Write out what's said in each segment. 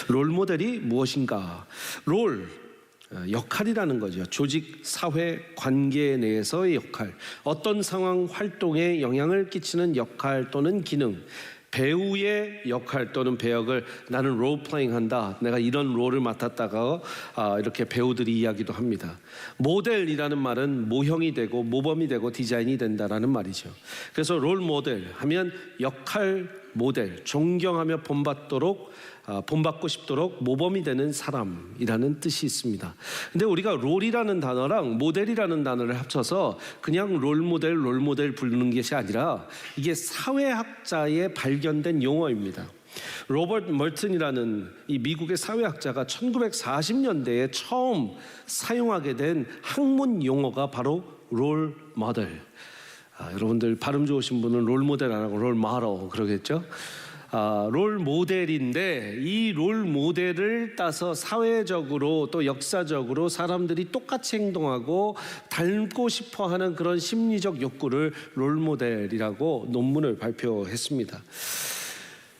롤 모델이 무엇인가? 역할이라는 거죠. 조직, 사회, 관계 내에서의 역할, 어떤 상황, 활동에 영향을 끼치는 역할 또는 기능, 배우의 역할 또는 배역을 나는 롤플레잉 한다. 내가 이런 롤을 맡았다가 이렇게 배우들이 이야기도 합니다. 모델이라는 말은 모형이 되고 모범이 되고 디자인이 된다라는 말이죠. 그래서 롤 모델 하면 역할 모델, 존경하며 본받고 싶도록 모범이 되는 사람이라는 뜻이 있습니다. 근데 우리가 롤이라는 단어랑 모델이라는 단어를 합쳐서 그냥 롤 모델 부르는 것이 아니라 이게 사회학자의 발견된 용어입니다. 로버트 멀튼이라는 이 미국의 사회학자가 1940년대에 처음 사용하게 된 학문 용어가 바로 롤 모델. 여러분들 발음 좋으신 분은 롤 모델 안 하고 롤 모델 그러겠죠? 롤 모델인데 이 롤 모델을 따서 사회적으로 또 역사적으로 사람들이 똑같이 행동하고 닮고 싶어하는 그런 심리적 욕구를 롤 모델이라고 논문을 발표했습니다.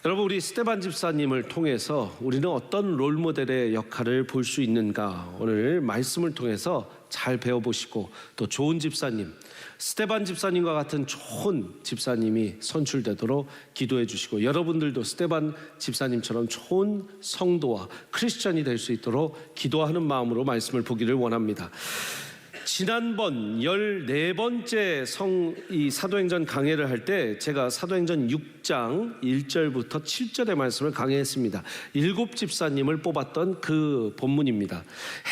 여러분, 우리 스테반 집사님을 통해서 우리는 어떤 롤 모델의 역할을 볼 수 있는가, 오늘 말씀을 통해서 잘 배워보시고 또 좋은 집사님, 스테반 집사님과 같은 좋은 집사님이 선출되도록 기도해 주시고 여러분들도 스테반 집사님처럼 좋은 성도와 크리스천이 될 수 있도록 기도하는 마음으로 말씀을 보기를 원합니다. 지난번 14번째 이 사도행전 강해를 할 때 제가 사도행전 6장 1절부터 7절의 말씀을 강해했습니다. 7 집사님을 뽑았던 그 본문입니다.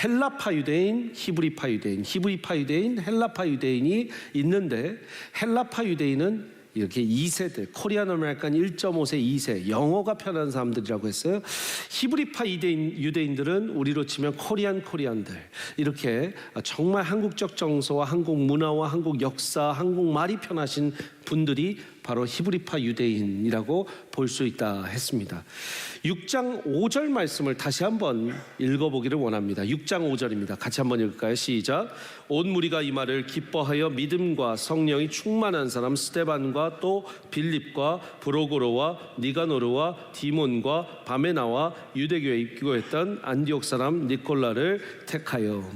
헬라파 유대인, 히브리파 유대인, 히브리파 유대인, 헬라파 유대인이 있는데 헬라파 유대인은 이렇게 2세들, 코리안 아메리칸 1.5세, 2세, 영어가 편한 사람들이라고 했어요. 히브리파 유대인들은 우리로 치면 코리안들, 이렇게 정말 한국적 정서와 한국 문화와 한국 역사, 한국말이 편하신 분들이 바로 히브리파 유대인이라고 볼 수 있다 했습니다. 6장 5절 말씀을 다시 한번 읽어보기를 원합니다. 6장 5절입니다. 같이 한번 읽을까요? 시작. 온 무리가 이 말을 기뻐하여 믿음과 성령이 충만한 사람 스데반과 또 빌립과 브로고로와 니가노르와 디몬과 바메나와 유대교에 입교했던 안디옥 사람 니콜라를 택하여.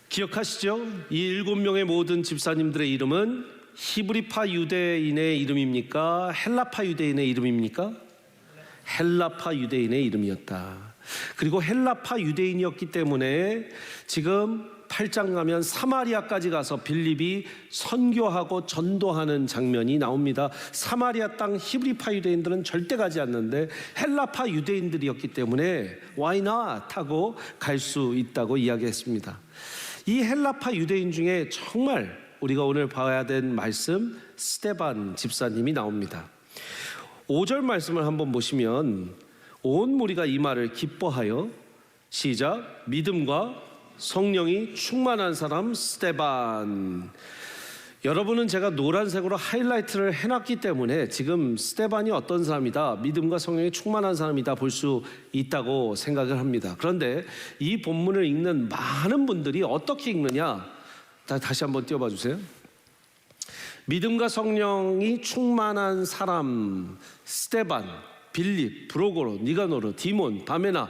기억하시죠? 이 7명의 모든 집사님들의 이름은 히브리파 유대인의 이름입니까? 헬라파 유대인의 이름입니까? 헬라파 유대인의 이름이었다. 그리고 헬라파 유대인이었기 때문에 지금 8장 가면 사마리아까지 가서 빌립이 선교하고 전도하는 장면이 나옵니다. 사마리아 땅 히브리파 유대인들은 절대 가지 않는데 헬라파 유대인들이었기 때문에 why not 하고 갈 수 있다고 이야기했습니다. 이 헬라파 유대인 중에 정말 우리가 오늘 봐야 된 말씀, 스데반 집사님이 나옵니다. 5절 말씀을 한번 보시면 온 무리가 이 말을 기뻐하여, 시작, 믿음과 성령이 충만한 사람 스데반. 여러분은 제가 노란색으로 하이라이트를 해놨기 때문에 지금 스데반이 어떤 사람이다, 믿음과 성령이 충만한 사람이다 볼 수 있다고 생각을 합니다. 그런데 이 본문을 읽는 많은 분들이 어떻게 읽느냐, 다시 한번 띄워봐 주세요. 믿음과 성령이 충만한 사람 스데반, 빌립, 브로고로, 니가노르, 디몬, 바메나,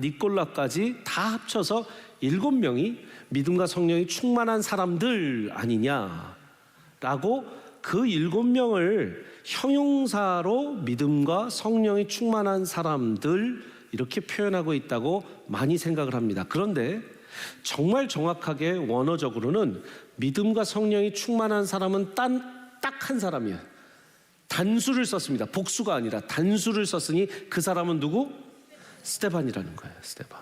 니콜라까지 다 합쳐서 7명이 믿음과 성령이 충만한 사람들 아니냐라고 그 7명을 형용사로 믿음과 성령이 충만한 사람들 이렇게 표현하고 있다고 많이 생각을 합니다. 그런데 정말 정확하게 원어적으로는 믿음과 성령이 충만한 사람은 딱 한 사람이에요. 단수를 썼습니다. 복수가 아니라 단수를 썼으니 그 사람은 누구? 스데반이라는 거예요. 스데반.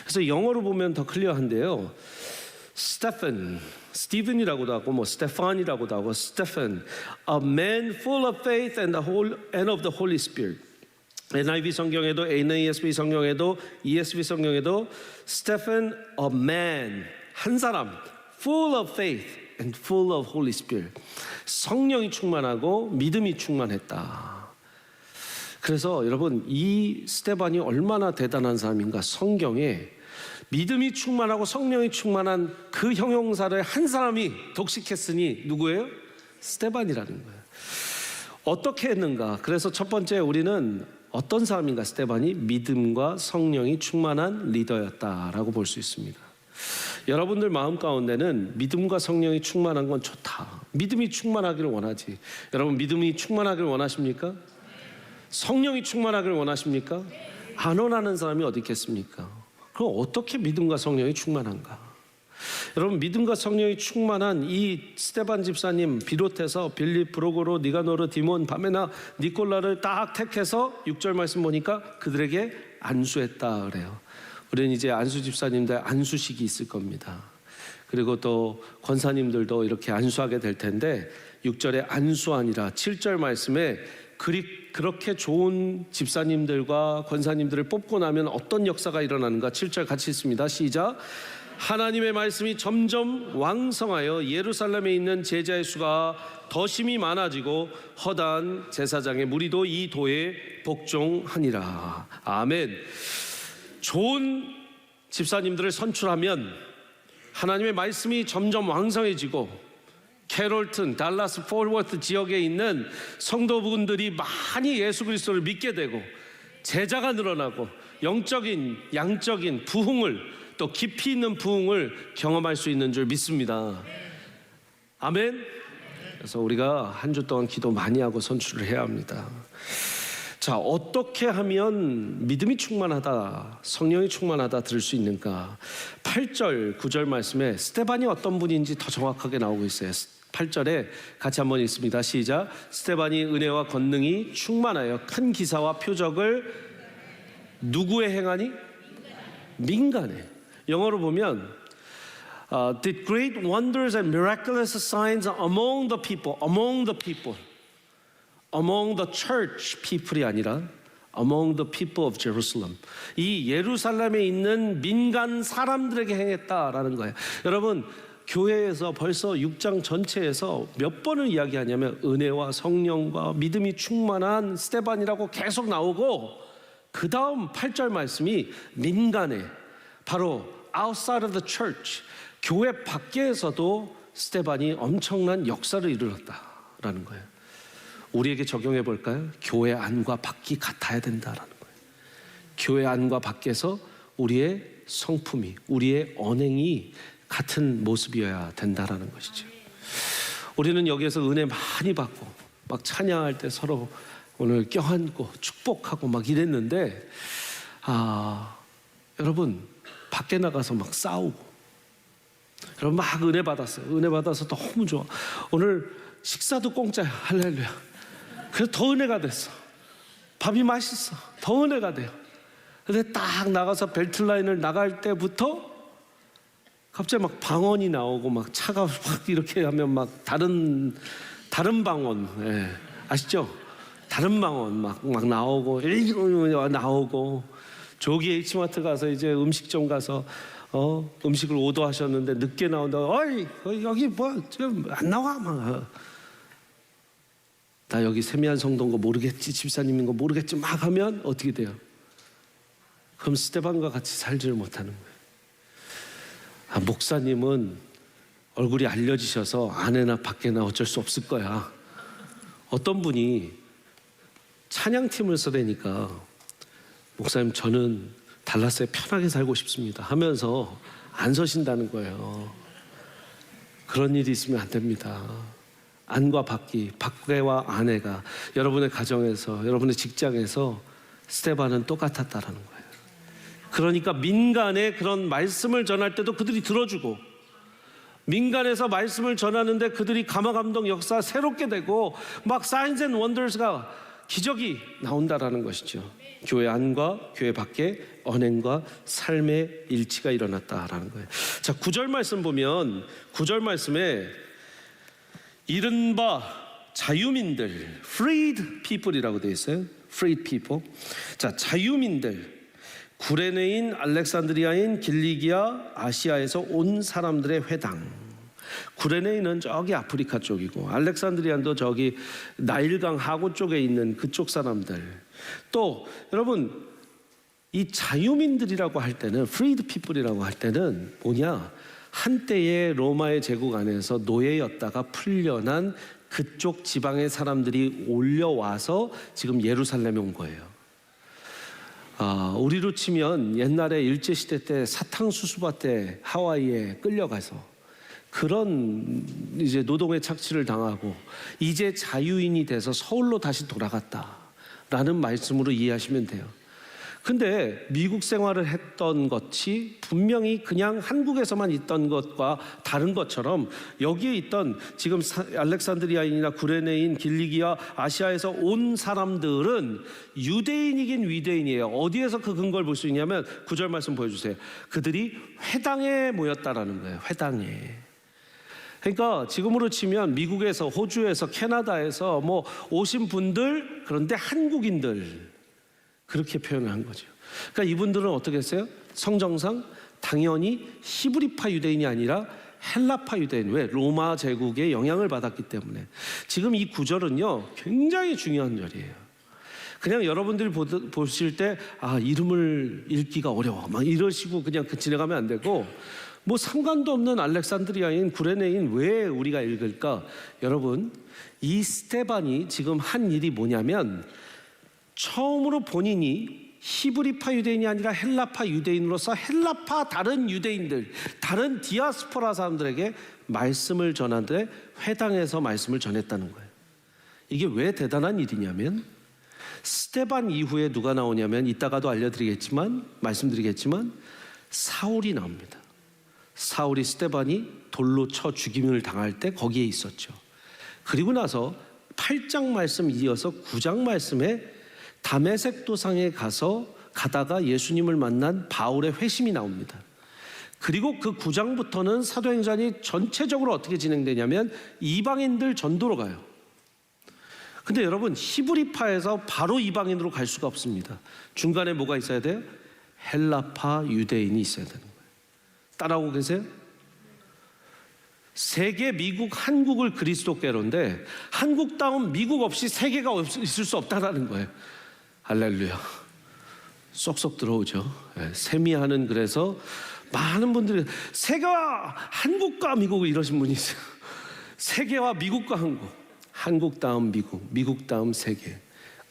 그래서 영어로 보면 더 클리어한데요. 스티븐이라고도 하고 스테판이라고도 하고 스테판, a man full of faith and of the Holy Spirit. NIV 성경에도, NASB 성경에도, ESV 성경에도 Stephen, a man, 한 사람, full of faith and full of Holy Spirit. 성령이 충만하고 믿음이 충만했다. 그래서 여러분, 이 스데반이 얼마나 대단한 사람인가. 성경에 믿음이 충만하고 성령이 충만한 그 형용사를 한 사람이 독식했으니 누구예요? 스데반이라는 거예요. 어떻게 했는가? 그래서 첫 번째 우리는 어떤 사람인가? 스데반이 믿음과 성령이 충만한 리더였다라고 볼 수 있습니다. 여러분들 마음 가운데는 믿음과 성령이 충만한 건 좋다. 믿음이 충만하기를 원하지. 여러분 믿음이 충만하기를 원하십니까? 성령이 충만하기를 원하십니까? 안 원하는 사람이 어디 있겠습니까? 그럼 어떻게 믿음과 성령이 충만한가? 여러분 믿음과 성령이 충만한 이 스데반 집사님 비롯해서 빌립, 프로고로, 니가노르, 디몬, 바메나, 니콜라를 딱 택해서 6절 말씀 보니까 그들에게 안수했다 그래요. 우리는 이제 안수 집사님들 안수식이 있을 겁니다. 그리고 또 권사님들도 이렇게 안수하게 될 텐데 6절에 안수하니라 7절 말씀에 그렇게 좋은 집사님들과 권사님들을 뽑고 나면 어떤 역사가 일어나는가? 7절 같이 있습니다. 시작. 하나님의 말씀이 점점 왕성하여 예루살렘에 있는 제자의 수가 더 심히 많아지고 허다한 제사장의 무리도 이 도에 복종하니라. 아멘. 좋은 집사님들을 선출하면 하나님의 말씀이 점점 왕성해지고 캐롤튼, 달라스, 포워트 지역에 있는 성도분들이 많이 예수 그리스도를 믿게 되고 제자가 늘어나고 영적인, 양적인 부흥을 또 깊이 있는 부흥을 경험할 수 있는 줄 믿습니다. 아멘. 그래서 우리가 한 주 동안 기도 많이 하고 선출을 해야 합니다. 자, 어떻게 하면 믿음이 충만하다, 성령이 충만하다 들을 수 있는가? 8절, 9절 말씀에 스데반이 어떤 분인지 더 정확하게 나오고 있어요. 8절에 같이 한번 읽습니다. 시작. 스데반이 은혜와 권능이 충만하여 큰 기사와 표적을 누구에 행하니? 민간에. 영어로 보면 did great wonders and miraculous signs among the people, among the people, among the church people이 아니라 among the people of Jerusalem. 이 예루살렘에 있는 민간 사람들에게 행했다라는 거예요. 여러분 교회에서 벌써 6장 전체에서 몇 번을 이야기하냐면 은혜와 성령과 믿음이 충만한 스데반이라고 계속 나오고 그 다음 8절 말씀이 민간에 바로 outside of the church, 교회 밖에서도 스데반이 엄청난 역사를 이루었다라는 거예요. 우리에게 적용해 볼까요? 교회 안과 밖이 같아야 된다라는 거예요. 교회 안과 밖에서 우리의 성품이, 우리의 언행이 같은 모습이어야 된다라는 것이죠. 우리는 여기에서 은혜 많이 받고 막 찬양할 때 서로 오늘 껴안고 축복하고 막 이랬는데 여러분 밖에 나가서 막 싸우고 여러분 막 은혜 받았어요. 은혜 받아서 너무 좋아. 오늘 식사도 공짜야. 할렐루야. 그래서 더 은혜가 됐어. 밥이 맛있어. 더 은혜가 돼요. 근데 딱 나가서 벨트라인을 나갈 때부터 갑자기 막 방언이 나오고 막 차가 확 이렇게 하면 막 다른 방언, 예. 아시죠? 다른 방언 막 나오고 조기 H마트 가서 이제 음식점 가서 음식을 오더하셨는데 늦게 나온다. 어이 여기 뭐 지금 안 나와 막. 나 여기 세미한 성도인 거 모르겠지, 집사님인 거 모르겠지 막 하면 어떻게 돼요? 그럼 스데반과 같이 살지를 못하는 거예요. 목사님은 얼굴이 알려지셔서 안에나 밖에나 어쩔 수 없을 거야. 어떤 분이 찬양팀을 써대니까 목사님 저는 달라스에 편하게 살고 싶습니다 하면서 안 서신다는 거예요. 그런 일이 있으면 안 됩니다. 안과 밖이, 밖에와 안에가 여러분의 가정에서, 여러분의 직장에서 스데반은 똑같았다라는 거예요. 그러니까 민간에 그런 말씀을 전할 때도 그들이 들어주고 민간에서 말씀을 전하는데 그들이 감화감동 역사 새롭게 되고 막 사인스 앤 원더스가 기적이 나온다라는 것이죠. 교회 안과 교회 밖에 언행과 삶의 일치가 일어났다라는 거예요. 자, 9절 말씀 보면 9절 말씀에 이른바 자유민들, freed people이라고 되어 있어요. freed people. 자, 자유민들, 구레네인, 알렉산드리아인, 길리기아, 아시아에서 온 사람들의 회당. 구레네인은 저기 아프리카 쪽이고 알렉산드리아도 저기 나일강 하구 쪽에 있는 그쪽 사람들. 또 여러분 이 자유민들이라고 할 때는 freed people이라고 할 때는 뭐냐, 한때의 로마의 제국 안에서 노예였다가 풀려난 그쪽 지방의 사람들이 올려와서 지금 예루살렘에 온 거예요. 우리로 치면 옛날에 일제시대 때 사탕수수밭에 하와이에 끌려가서 그런 이제 노동의 착취를 당하고 이제 자유인이 돼서 서울로 다시 돌아갔다라는 말씀으로 이해하시면 돼요. 근데 미국 생활을 했던 것이 분명히 그냥 한국에서만 있던 것과 다른 것처럼 여기에 있던 지금 알렉산드리아인이나 구레네인, 길리기아, 아시아에서 온 사람들은 유대인이긴 유대인이에요. 어디에서 그 근거를 볼 수 있냐면 9절 말씀 보여주세요. 그들이 회당에 모였다라는 거예요. 회당에. 그러니까 지금으로 치면 미국에서, 호주에서, 캐나다에서 뭐 오신 분들, 그런데 한국인들, 그렇게 표현을 한 거죠. 그러니까 이분들은 어떻게 했어요? 성정상 당연히 히브리파 유대인이 아니라 헬라파 유대인. 왜? 로마 제국의 영향을 받았기 때문에. 지금 이 구절은요 굉장히 중요한 절이에요. 그냥 여러분들이 보실 때 이름을 읽기가 어려워 막 이러시고 그냥 지나가면 안 되고, 뭐 상관도 없는 알렉산드리아인, 구레네인 왜 우리가 읽을까? 여러분, 이 스데반이 지금 한 일이 뭐냐면 처음으로 본인이 히브리파 유대인이 아니라 헬라파 유대인으로서 헬라파 다른 유대인들, 다른 디아스포라 사람들에게 말씀을 전하는데 회당에서 말씀을 전했다는 거예요. 이게 왜 대단한 일이냐면 스데반 이후에 누가 나오냐면 이따가도 말씀드리겠지만 사울이 나옵니다. 사울이 스데반이 돌로 쳐 죽임을 당할 때 거기에 있었죠. 그리고 나서 8장 말씀 이어서 9장 말씀에 다메섹 도상에 가다가 예수님을 만난 바울의 회심이 나옵니다. 그리고 그 9장부터는 사도행전이 전체적으로 어떻게 진행되냐면 이방인들 전도로 가요. 근데 여러분, 히브리파에서 바로 이방인으로 갈 수가 없습니다. 중간에 뭐가 있어야 돼요? 헬라파 유대인이 있어야 되는 거예요. 따라오고 계세요? 세계, 미국, 한국을 그리스도께로인데 한국다운 미국 없이 세계가 있을 수 없다라는 거예요. 할렐루야. 쏙쏙 들어오죠. 세미하는, 그래서 많은 분들이 세계와 한국과 미국을 이러신 분이 있어요. 세계와 미국과 한국, 한국 다음 미국, 미국 다음 세계.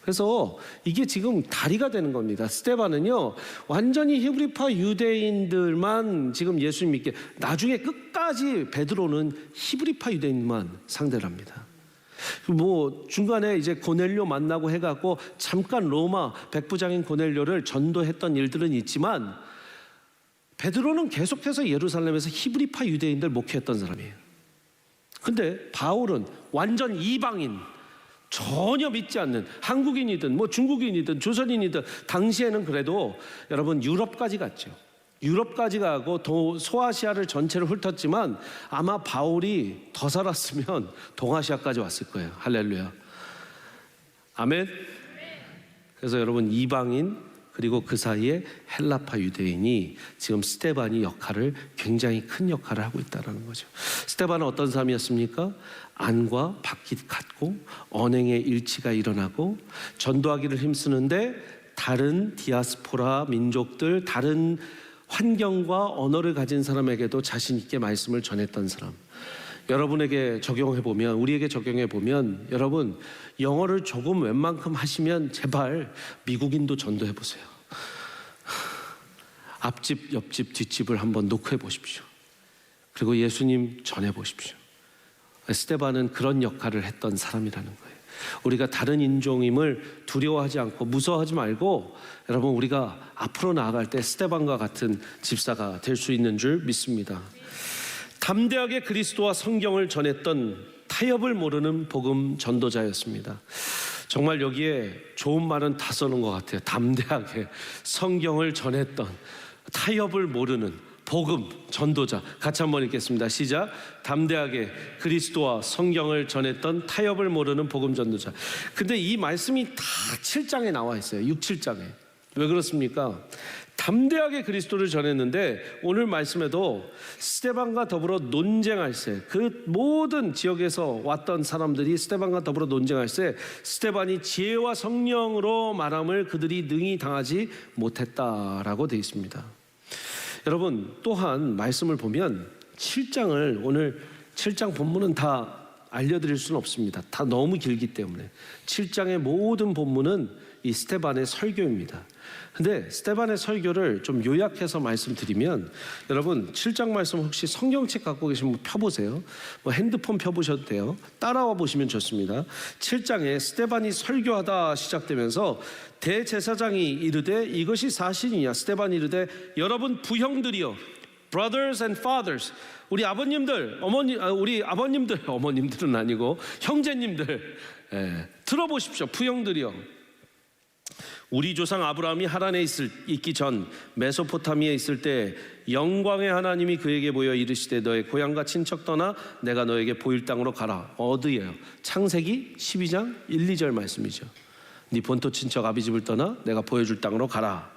그래서 이게 지금 다리가 되는 겁니다. 스데반은요 완전히 히브리파 유대인들만 지금 예수님 믿게, 나중에 끝까지 베드로는 히브리파 유대인만 상대를 합니다. 뭐 중간에 이제 고넬료 만나고 해갖고 잠깐 로마 백부장인 고넬료를 전도했던 일들은 있지만 베드로는 계속해서 예루살렘에서 히브리파 유대인들 목회했던 사람이에요. 근데 바울은 완전 이방인, 전혀 믿지 않는, 한국인이든 뭐 중국인이든 조선인이든, 당시에는 그래도 여러분 유럽까지 갔죠. 유럽까지 가고 소아시아를 전체를 훑었지만 아마 바울이 더 살았으면 동아시아까지 왔을 거예요. 할렐루야. 아멘. 그래서 여러분, 이방인 그리고 그 사이에 헬라파 유대인이 지금 스데반이 굉장히 큰 역할을 하고 있다는 거죠. 스데반은 어떤 사람이었습니까? 안과 밖이 같고 언행의 일치가 일어나고 전도하기를 힘쓰는데 다른 디아스포라 민족들, 다른 환경과 언어를 가진 사람에게도 자신 있게 말씀을 전했던 사람. 여러분에게 적용해보면, 우리에게 적용해보면, 여러분 영어를 조금 웬만큼 하시면 제발 미국인도 전도해보세요. 앞집, 옆집, 뒷집을 한번 녹화해보십시오. 그리고 예수님 전해보십시오. 스데반은 그런 역할을 했던 사람이라는 거예요. 우리가 다른 인종임을 두려워하지 않고 무서워하지 말고, 여러분 우리가 앞으로 나아갈 때 스데반과 같은 집사가 될 수 있는 줄 믿습니다. 담대하게 그리스도와 성경을 전했던 타협을 모르는 복음 전도자였습니다. 정말 여기에 좋은 말은 다 써놓은 것 같아요. 담대하게 성경을 전했던, 타협을 모르는 복음 전도자. 같이 한번 읽겠습니다. 시작. 담대하게 그리스도와 성경을 전했던 타협을 모르는 복음 전도자. 근데 이 말씀이 다 7장에 나와 있어요. 6, 7장에. 왜 그렇습니까? 담대하게 그리스도를 전했는데 오늘 말씀에도 스데반과 더불어 논쟁할 때, 그 모든 지역에서 왔던 사람들이 스데반과 더불어 논쟁할 때 스데반이 지혜와 성령으로 말함을 그들이 능히 당하지 못했다라고 되어 있습니다. 여러분, 또한 말씀을 보면 7장을, 오늘 7장 본문은 다 알려드릴 수는 없습니다. 다 너무 길기 때문에 7장의 모든 본문은 이 스데반의 설교입니다. 근데 스데반의 설교를 좀 요약해서 말씀드리면, 여러분 7장 말씀 혹시 성경책 갖고 계시면 펴보세요. 뭐 핸드폰 펴보셔도 돼요. 따라와 보시면 좋습니다. 7장에 스데반이 설교하다 시작되면서 대제사장이 이르되 이것이 사실이냐. 스데반이 이르되 여러분 부형들이여, brothers and fathers, 우리 아버님들, 우리 아버님들, 어머님들은 아니고 형제님들, 들어보십시오. 부형들이여, 우리 조상 아브라함이 하란에 있기 전 메소포타미아에 있을 때 영광의 하나님이 그에게 보여 이르시되 너의 고향과 친척 떠나 내가 너에게 보일 땅으로 가라. 어디예요? 창세기 12장 1, 2절 말씀이죠. 네 본토 친척 아비집을 떠나 내가 보여줄 땅으로 가라.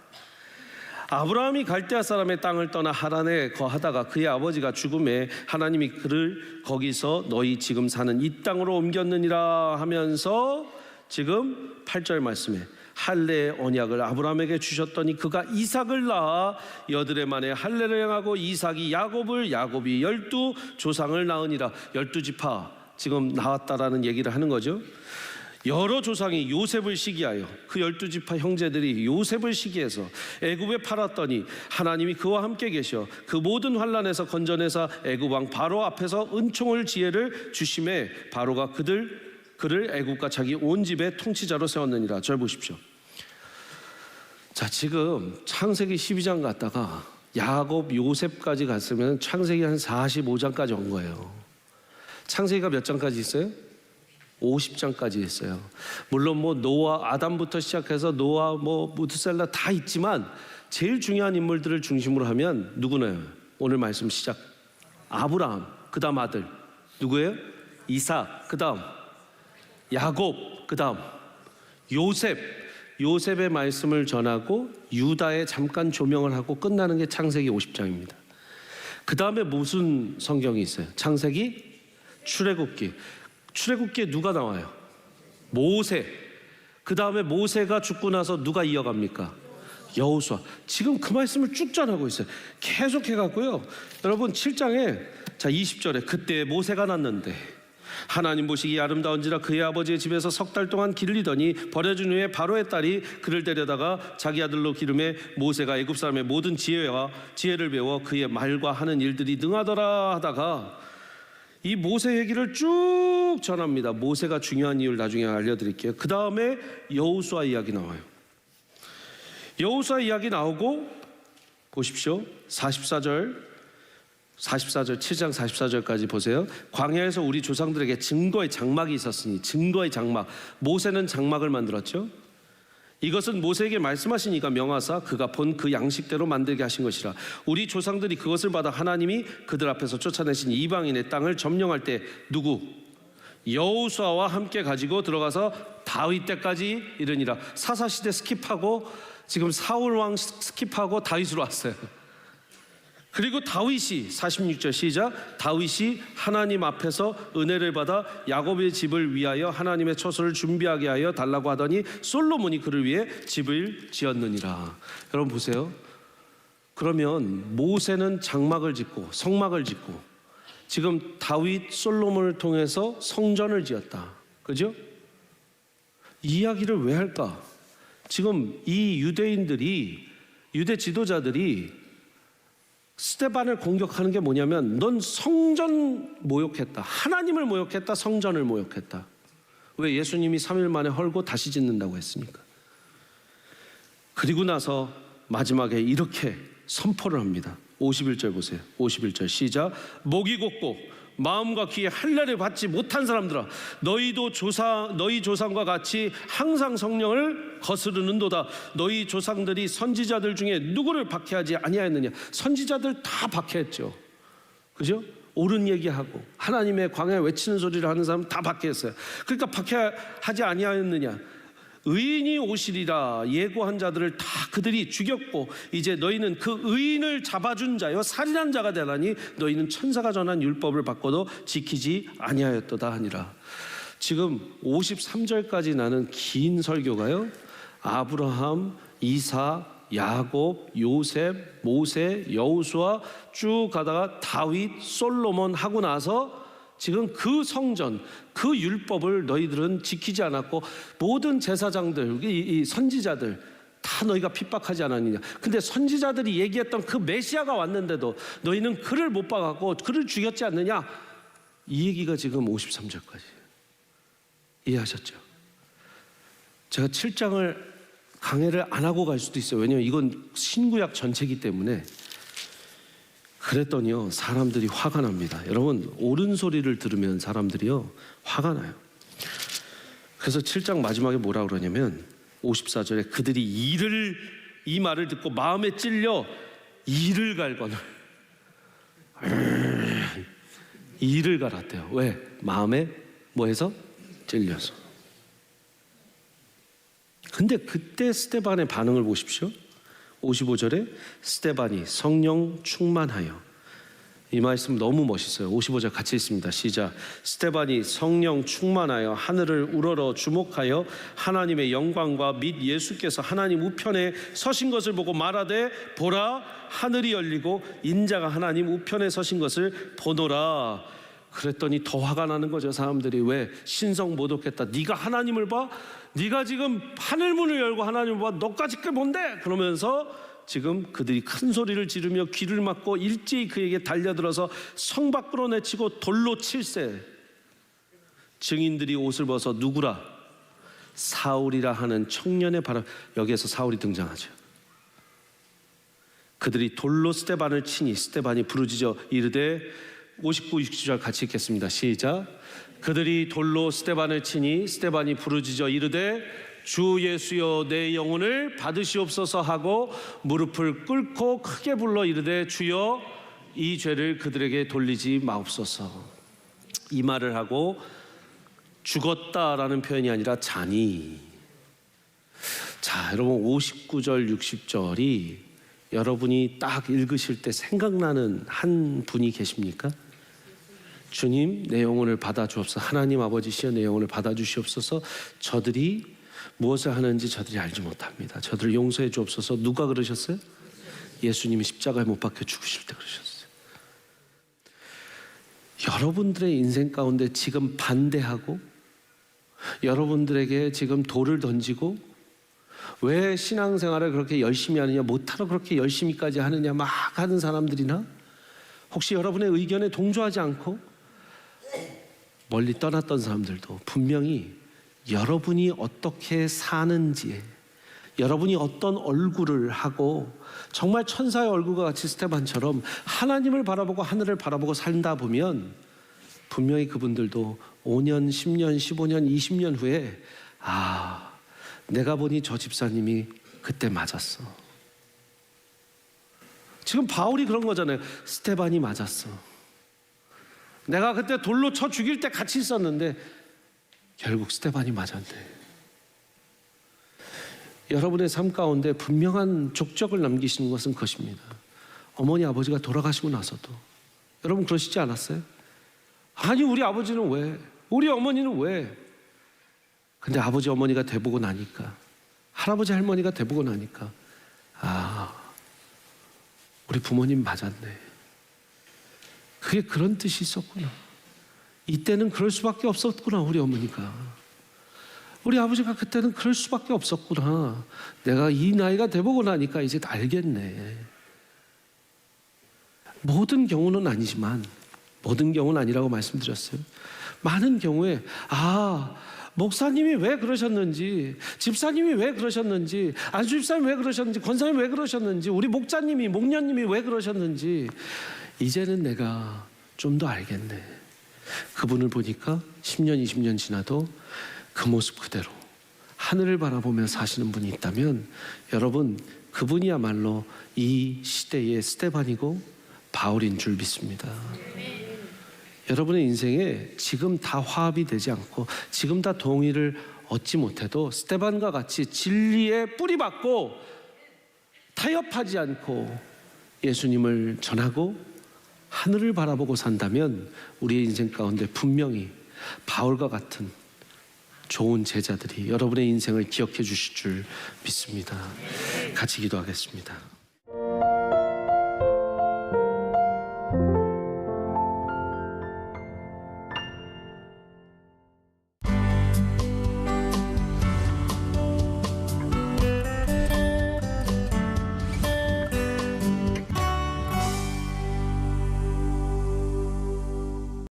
아브라함이 갈대아 사람의 땅을 떠나 하란에 거하다가 그의 아버지가 죽음에 하나님이 그를 거기서 너희 지금 사는 이 땅으로 옮겼느니라 하면서 지금 8절 말씀에 할례의 언약을 아브라함에게 주셨더니 그가 이삭을 낳아 여드레 만에 할례를 행하고 이삭이 야곱을, 야곱이 12조상을 낳으니라. 12지파 지금 나왔다라는 얘기를 하는 거죠. 여러 조상이 요셉을 시기하여 그 12지파 형제들이 요셉을 시기해서 애굽에 팔았더니 하나님이 그와 함께 계셔 그 모든 환난에서 건져내사 애굽 왕 바로 앞에서 은총을 지혜를 주심에 바로가 그를 애굽과 자기 온 집의 통치자로 세웠느니라. 절 보십시오. 자, 지금 창세기 12장 갔다가 야곱 요셉까지 갔으면 창세기 한 45장까지 온 거예요. 창세기가 몇 장까지 있어요? 50장까지 있어요. 물론 뭐 노아, 아담부터 시작해서 노아, 뭐 무드셀라 다 있지만 제일 중요한 인물들을 중심으로 하면 누구나요? 오늘 말씀 시작. 아브라함, 그 다음 아들 누구예요? 이삭, 그 다음 야곱, 그 다음 요셉의 말씀을 전하고 유다에 잠깐 조명을 하고 끝나는 게 창세기 50장입니다. 그 다음에 무슨 성경이 있어요? 창세기, 출애굽기. 출애굽기에 누가 나와요? 모세. 그 다음에 모세가 죽고 나서 누가 이어갑니까? 여호수아. 지금 그 말씀을 쭉 전하고 있어요. 계속 해갖고요. 여러분 7장에 자 20절에 그때 모세가 났는데 하나님 보시기 아름다운지라 그의 아버지의 집에서 석 달 동안 기르리더니 버려진 후에 바로의 딸이 그를 데려다가 자기 아들로 기름에 모세가 애굽 사람의 모든 지혜를 배워 그의 말과 하는 일들이 능하더라 하다가 이 모세 얘기를 쭉 전합니다. 모세가 중요한 이유를 나중에 알려드릴게요. 그 다음에 여호수아 이야기 나와요. 여호수아 이야기 나오고 보십시오. 44절 7장 44절까지 보세요. 광야에서 우리 조상들에게 증거의 장막이 있었으니 증거의 장막. 모세는 장막을 만들었죠. 이것은 모세에게 말씀하시니까 명하사 그가 본 그 양식대로 만들게 하신 것이라. 우리 조상들이 그것을 받아 하나님이 그들 앞에서 쫓아내신 이방인의 땅을 점령할 때 누구? 여호수아와 함께 가지고 들어가서 다윗 때까지 이르니라. 사사시대 스킵하고 지금 사울 왕 스킵하고 다윗으로 왔어요. 그리고 다윗이 46절 시작. 다윗이 하나님 앞에서 은혜를 받아 야곱의 집을 위하여 하나님의 처소를 준비하게 하여 달라고 하더니 솔로몬이 그를 위해 집을 지었느니라. 여러분 보세요. 그러면 모세는 장막을 짓고 성막을 짓고 지금 다윗 솔로몬을 통해서 성전을 지었다. 그죠? 이 이야기를 왜 할까? 지금 이 유대 지도자들이 스데반을 공격하는 게 뭐냐면 넌 성전 모욕했다. 하나님을 모욕했다. 성전을 모욕했다. 왜 예수님이 3일 만에 헐고 다시 짓는다고 했습니까? 그리고 나서 마지막에 이렇게 선포를 합니다. 51절 보세요. 51절 시작. 목이 곧고 마음과 귀에 할례를 받지 못한 사람들아 너희 조상과 같이 항상 성령을 거스르는도다. 너희 조상들이 선지자들 중에 누구를 박해하지 아니하였느냐. 선지자들 다 박해했죠. 그죠? 옳은 얘기하고 하나님의 광야에 외치는 소리를 하는 사람 다 박해했어요. 그러니까 박해하지 아니하였느냐. 의인이 오시리라 예고한 자들을 다 그들이 죽였고 이제 너희는 그 의인을 잡아준 자여 살인한 자가 되나니 너희는 천사가 전한 율법을 바꿔도 지키지 아니하였도다 하니라. 지금 53절까지 나는 긴 설교가요. 아브라함, 이삭, 야곱, 요셉, 모세, 여호수아 쭉 가다가 다윗, 솔로몬 하고 나서 지금 그 성전, 그 율법을 너희들은 지키지 않았고 모든 제사장들, 이 선지자들 다 너희가 핍박하지 않았느냐. 근데 선지자들이 얘기했던 그 메시아가 왔는데도 너희는 그를 못 박았고 그를 죽였지 않느냐. 이 얘기가 지금 53절까지. 이해하셨죠? 제가 7장을 강해를 안 하고 갈 수도 있어요. 왜냐하면 이건 신구약 전체이기 때문에. 그랬더니요, 사람들이 화가 납니다. 여러분, 옳은 소리를 들으면 사람들이요 화가 나요. 그래서 7장 마지막에 뭐라 그러냐면 54절에 그들이 이 말을 듣고 마음에 찔려 이를 갈거늘. 이를 갈았대요. 왜? 마음에 뭐해서? 찔려서. 근데 그때 스데반의 반응을 보십시오. 55절에 스데반이 성령 충만하여. 이 말씀 너무 멋있어요. 55절 같이 읽습니다. 시작. 스데반이 성령 충만하여 하늘을 우러러 주목하여 하나님의 영광과 및 예수께서 하나님 우편에 서신 것을 보고 말하되 보라 하늘이 열리고 인자가 하나님 우편에 서신 것을 보노라. 그랬더니 더 화가 나는 거죠. 사람들이. 왜? 신성 모독했다. 네가 하나님을 봐? 네가 지금 하늘 문을 열고 하나님을 봐? 너까지 게 뭔데? 그러면서 지금 그들이 큰 소리를 지르며 귀를 막고 일제히 그에게 달려들어서 성 밖으로 내치고 돌로 칠세. 증인들이 옷을 벗어 누구라? 사울이라 하는 청년의 바람. 여기에서 사울이 등장하죠. 그들이 돌로 스데반을 치니 스데반이 부르짖어 이르되 59, 60절 같이 읽겠습니다. 시작. 그들이 돌로 스데반을 치니 스데반이 부르짖어 이르되 주 예수여 내 영혼을 받으시옵소서 하고 무릎을 꿇고 크게 불러 이르되 주여 이 죄를 그들에게 돌리지 마옵소서. 이 말을 하고 죽었다라는 표현이 아니라 자니. 자, 여러분 59절 60절이 여러분이 딱 읽으실 때 생각나는 한 분이 계십니까? 주님 내 영혼을 받아주옵소서. 하나님 아버지시여 내 영혼을 받아주시옵소서. 저들이 무엇을 하는지 저들이 알지 못합니다. 저들을 용서해 주옵소서. 누가 그러셨어요? 예수님이 십자가에 못 박혀 죽으실 때 그러셨어요. 여러분들의 인생 가운데 지금 반대하고 여러분들에게 지금 돌을 던지고 왜 신앙생활을 그렇게 열심히 하느냐, 못하러 그렇게 열심히까지 하느냐 막 하는 사람들이나 혹시 여러분의 의견에 동조하지 않고 멀리 떠났던 사람들도 분명히 여러분이 어떻게 사는지, 여러분이 어떤 얼굴을 하고 정말 천사의 얼굴과 같이 스데반처럼 하나님을 바라보고 하늘을 바라보고 살다 보면 분명히 그분들도 5년, 10년, 15년, 20년 후에 아, 내가 보니 저 집사님이 그때 맞았어. 지금 바울이 그런 거잖아요. 스데반이 맞았어. 내가 그때 돌로 쳐 죽일 때 같이 있었는데 결국 스데반이 맞았네. 여러분의 삶 가운데 분명한 족적을 남기시는 것은 그것입니다. 어머니 아버지가 돌아가시고 나서도 여러분 그러시지 않았어요? 아니 우리 아버지는 왜? 우리 어머니는 왜? 근데 아버지 어머니가 돼보고 나니까, 할아버지 할머니가 돼보고 나니까 아, 우리 부모님 맞았네. 그게 그런 뜻이 있었구나. 이때는 그럴 수밖에 없었구나. 우리 어머니가, 우리 아버지가 그때는 그럴 수밖에 없었구나. 내가 이 나이가 돼보고 나니까 이제 알겠네. 모든 경우는 아니지만, 모든 경우는 아니라고 말씀드렸어요. 많은 경우에 아, 목사님이 왜 그러셨는지, 집사님이 왜 그러셨는지, 안수 집사님이 왜 그러셨는지, 권사님이 왜 그러셨는지, 우리 목자님이, 목녀님이 왜 그러셨는지 이제는 내가 좀 더 알겠네. 그분을 보니까 10년, 20년 지나도 그 모습 그대로 하늘을 바라보며 사시는 분이 있다면 여러분 그분이야말로 이 시대의 스데반이고 바울인 줄 믿습니다. 여러분의 인생에 지금 다 화합이 되지 않고 지금 다 동의를 얻지 못해도 스데반과 같이 진리에 뿌리박고 타협하지 않고 예수님을 전하고 하늘을 바라보고 산다면 우리의 인생 가운데 분명히 바울과 같은 좋은 제자들이 여러분의 인생을 기억해 주실 줄 믿습니다. 같이 기도하겠습니다.